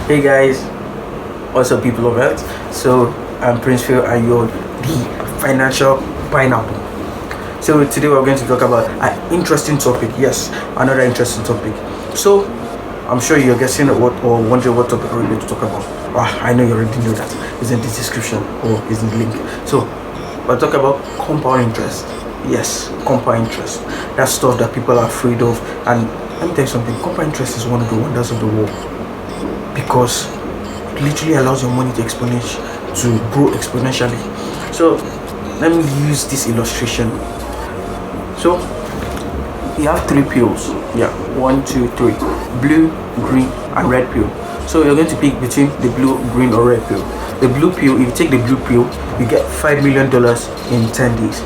Hey guys, what's up people of Earth? So I'm Princewill and you're the financial pineapple. So today we're going to talk about an interesting topic. Yes, another interesting topic. So I'm sure you're guessing what or wondering what topic we're going to talk about. I know you already know that. It's in the description or it's in the link. So we'll talk about compound interest. Yes, compound interest. That's stuff that people are afraid of. And let me tell you something, compound interest is one of the wonders of the world, because it literally allows your money to grow exponentially. So let me use this illustration. So you have three pills. Yeah, 1, 2, 3. Blue, green, and red pill. So you're going to pick between the blue, green, or red pill. The blue pill, if you take the blue pill, you get $5 million in 10 days.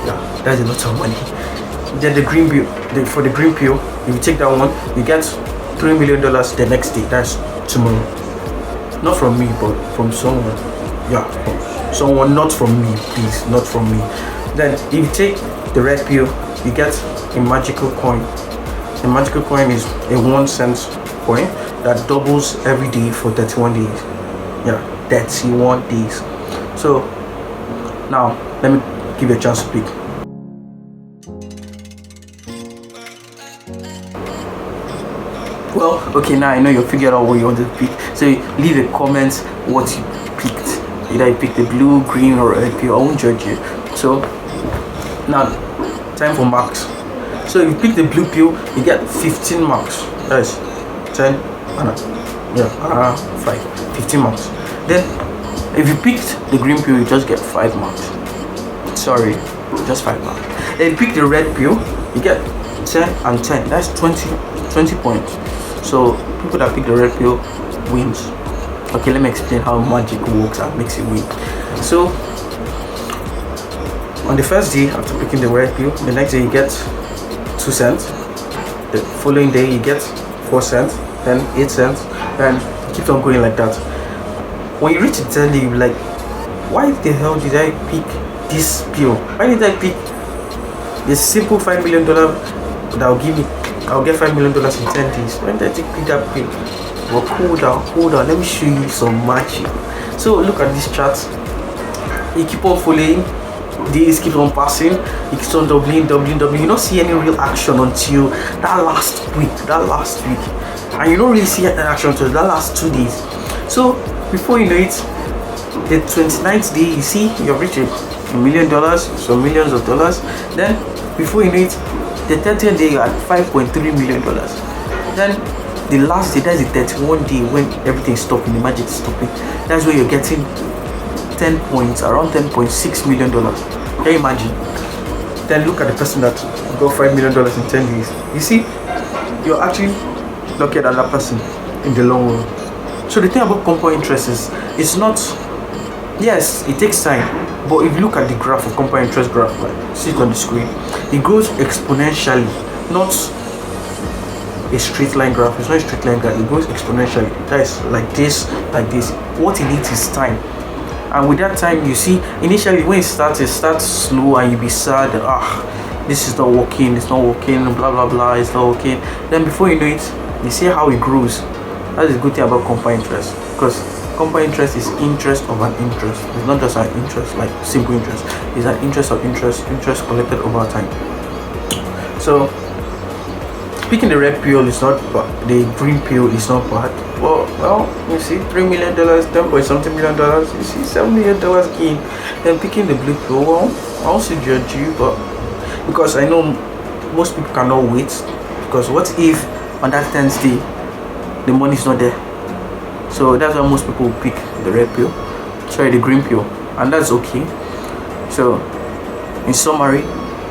Yeah, that's a lot of money. Then the green pill, for the green pill, if you take that one, you get $3 million the next day. That's tomorrow. Not from me, but from someone. Yeah, from someone, not from me, please, not from me. Then if you take the red pill, you get a magical coin. The magical coin is a 1 cent coin that doubles every day for 31 days. Yeah, 31 days. So now let me give you a chance to pick. Well, okay, now I know you figured out what you want to pick. So leave a comment what you picked. Either you picked the blue, green, or red pill. I won't judge you. So now, time for marks. So if you pick the blue pill, you get 15 marks. That's 10, 5, 15 marks. Then if you picked the green pill, you just get 5 marks. Sorry, just 5 marks. Then you pick the red pill, you get 10 and 10. That's 20 points. So people that pick the red pill wins. Okay, let me explain how magic works and makes you win. So on the first day after picking the red pill, the next day you get 2 cents. The following day you get 4 cents, then 8 cents, and it keeps on going like that. When you reach the 10th day, you'll be like, why the hell did I pick this pill? Why did I pick this simple $5 million that will give me, I'll get $5 million in 10 days? When did I pick that pill? Well, hold on, let me show you some magic. So look at this chart. You keep on following, days keep on passing, it keeps on doubling. You don't see any real action until that last week, and you don't really see any action until that last 2 days. So before you know it, the 29th day, you see you've reached $1 million, some millions of dollars. Then before you know it, the 30th day, you're at $5.3 million. Then the last day, that's the 31 day when everything is stopping, the magic is stopping. That's where you're getting 10 points, around $10.6 million. Can you imagine? Then look at the person that got $5 million in 10 days. You see, you're actually luckier than that person in the long run. So the thing about compound interest is, it's not, yes, it takes time, but if you look at the graph of compound interest graph, like see it on the screen, it grows exponentially, not a straight line graph. It's not a straight line graph, it goes exponentially. That is like this, like this. What it needs is time. And with that time, you see, initially when it starts slow and you be sad, this is not working, it's not working, blah blah blah, it's not working. Then before you know it, you see how it grows. That is the good thing about compound interest, because compound interest is interest of an interest. It's not just an interest like simple interest. It's an interest of interest collected over time. So picking the red pill is not bad, the green pill is not bad. Well, you see $3 million, $10.something million, you see $7 million gain. Then picking the blue pill, well, I also judge you, but because I know most people cannot wait. Because what if on that 10th day the money is not there? So that's why most people will pick the the green pill, and that's okay. So in summary,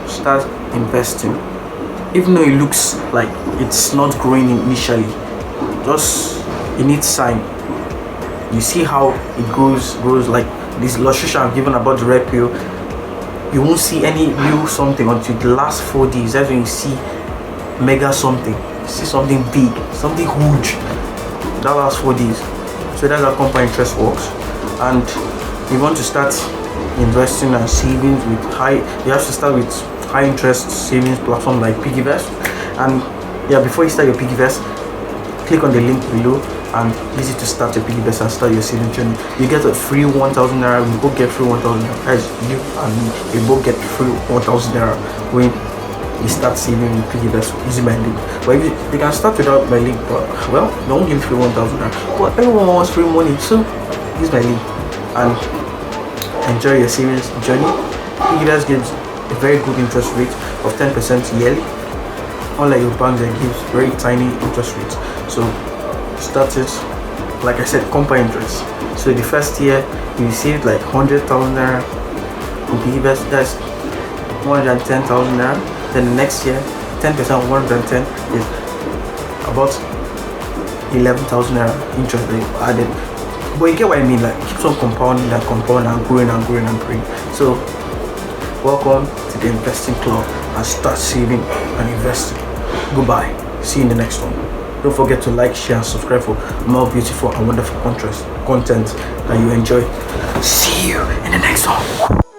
start investing. Even though it looks like it's not growing initially, just it needs time. You see how it grows like this illustration I've given about the red pill. You won't see any real something until the last 4 days. That's when you see mega something. You see something big, something huge. That last 4 days. So that's how compound interest works. And you want to start investing and saving with you have to start with high interest savings platform like PiggyVest. And yeah, before you start your PiggyVest, click on the link below and easy to start your piggy bank and start your saving journey. You get a free 1,000 naira. We both get free 1,000 naira. Guys, you and me, we both get free 1,000 naira when you start saving with piggy bank using my link. But if they can start without my link, but well, don't give free 1,000 naira. But everyone wants free money, so use my link and enjoy your savings journey. Piggy bank gives a very good interest rate of 10% yearly, unlike your bank that gives very tiny interest rates. So start it, like I said, compound interest. So the first year you saved like 100,000 naira in piggy bank, that's 110,000 naira. Then the next year 10% of 110 is about 11,000 naira interest that you added. But you get what I mean, like keeps on compounding and compounding and growing and growing and growing. So welcome to the investing club and start saving and investing. Goodbye. See you in the next one. Don't forget to like, share, and subscribe for more beautiful and wonderful content that you enjoy. See you in the next one.